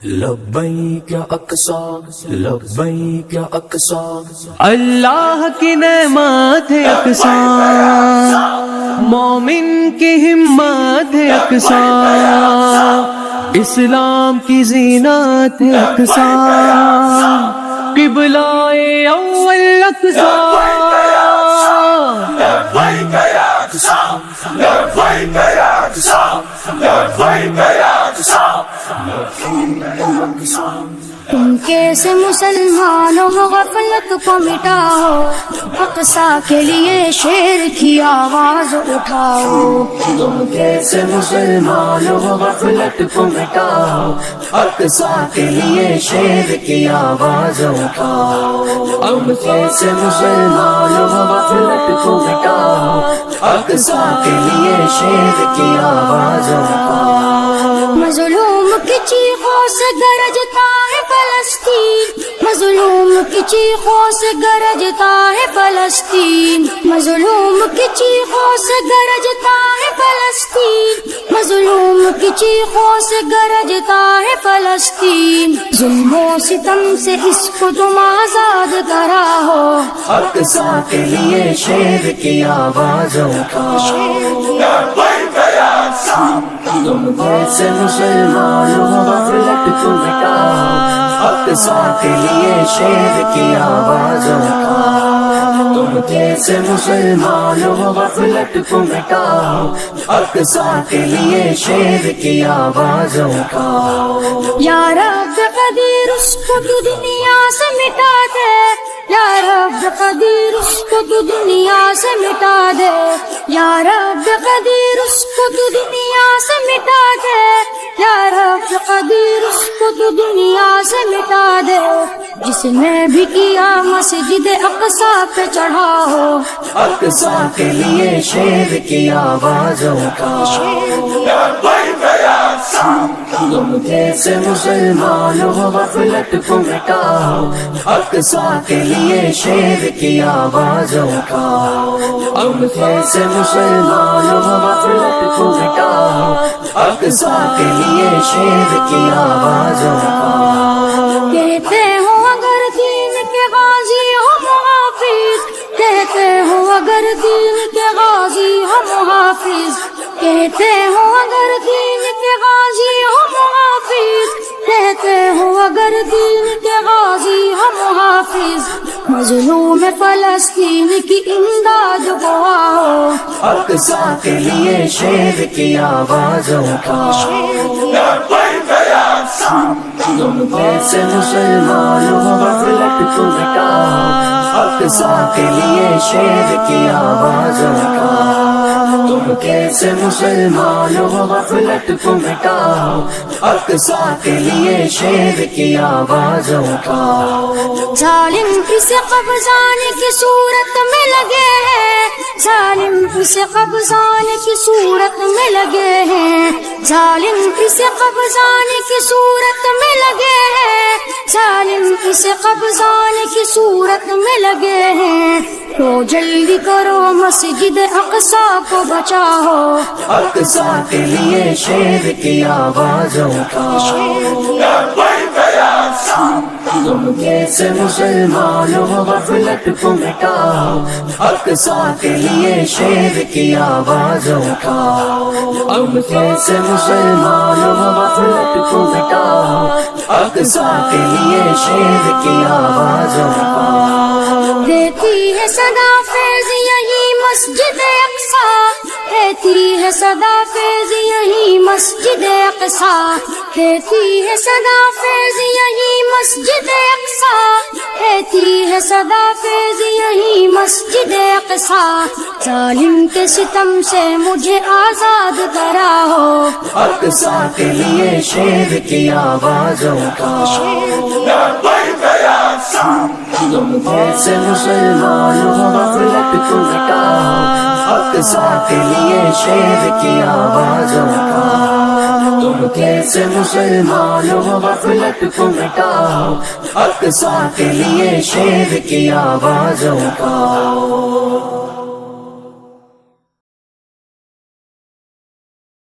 لبیک اقصا لبیک اقصا، اللہ کی نعمت ہے اقصا، مومن کی ہمت ہے اقصا، اسلام کی زینت ہے اقصا، قبلہ اول اقصا، لبیک یا اقصا لبیک یا اقصا لبیک یا اقصا لبیک یا اقصا۔ تم کیسے مسلمانوں غفلت کو مٹاؤ، اقصا کے لیے شیر کی آواز اٹھاؤ۔ تم کیسے مسلمانوں غفلت کو مٹاؤ، اقصا کے لیے شیر کی آواز اٹھاؤ۔ تم کیسے مسلمانوں غفلت کو مٹاؤ، اقصا کے لیے شیر کی آواز اٹھاؤ۔ مظلوم کی چیخوں سے گرجتا ہے فلسطین، مظلوم کی چیخوں سے گرجتا ہے فلسطین، مظلوم کی چیخوں سے گرجتا ہے فلسطین، مظلوم کی چیخوں سے گرجتا ہے فلسطین۔ ظلم و ستم سے اس کو تم آزاد کراؤ، اقصا کے لیے شیر کی آواز اٹھاؤ۔ تم کیسے مسلمانوں غفلت کو مٹاؤ، اقصا کے لیے شیر کی آواز اٹھاؤ۔ تم کیسے مسلمانوں غفلت کو مٹاؤ، اقصا کے لیے شیر کی آواز اٹھاؤ۔ یا رب قدیر اس کو تو دنیا سے مٹا دے، یا رب قدیر اس کو تو دنیا سے مٹا دے، یا رب قدیر اس کو تو دنیا سے مٹا دے، یا رب قدیر اس کو تو دنیا سے مٹا دے۔ جس نے بھی کیا مسجد اقصا پہ چڑھاؤ، اقصا کے لیے شیر کی آواز اٹھاؤ۔ تم کیسے مسلمانوں غفلت کو مٹاؤ، اقصا کے لیے شیر کی آواز اٹھاؤ۔ تم کیسے مسلمانوں غفلت کو مٹاؤ، اقصا کے لیے شیر کی آواز اٹھاؤ۔ کہتے ہو اگر دین کے غازی ہو محافظ، کہتے ہو اگر دین کے غازی ہو محافظ، کہتے ہو اگر دین کے غازی ہو محافظ، کہتے ہو اگر دین کے غازی ہو محافظ، مظلوم فلسطین کی امداد کو آؤ، اقصا کے لیے شیر کی آواز اٹھاؤ۔ تم کیسے مسلمانوں غفلت کو مٹاؤ، اقصا کے لیے شیر کی آواز اٹھاؤ۔ تم کیسے مسلمانوں غفلت کو مٹاؤ، اقصا کے لیے شیر کی آواز اٹھاؤ۔ ظالم اسے قبضانے کی صورت میں لگے ہیں، ظالم اسے قبضانے کی صورت میں لگے ہیں، ظالم اسے قبضانے کی صورت میں لگے ہیں، ظالم اسے قبضانے کی صورت میں لگے ہیں۔ تو جلدی کرو مسجد اقصا کو بچاؤ، اقصا کے لیے شیر کی آواز اٹھاؤ۔ تم کیسے مسلمانوں غفلت کو مٹاؤ، اقصا کے لیے شیر کی آواز اٹھاؤ۔ تم کیسے مسلمانوں غفلت کو مٹاؤ، اقصا کے لیے شیر کی آواز اٹھاؤ۔ دیتی ہے صدا فیض یہی مسجد اقصا، دیتی ہے صدا فیض یہی مسجد اقصا، دیتی ہے صدا فیض یہی مسجد اقصا، دیتی ہے صدا فیض یہی مسجد اقصا۔ ظالم کے ستم سے مجھے آزاد کراؤ، اقصا کے لیے شیر کی آواز اٹھاؤ۔ تم کیسے مسلمانوں غفلت کو مٹاؤ، اقصا کے لیے شیر کی آواز اٹھاؤ۔ تم کیسے مسلمانوں غفلت کو مٹاؤ، اقصا کے لیے شیر کی آواز اٹھاؤ۔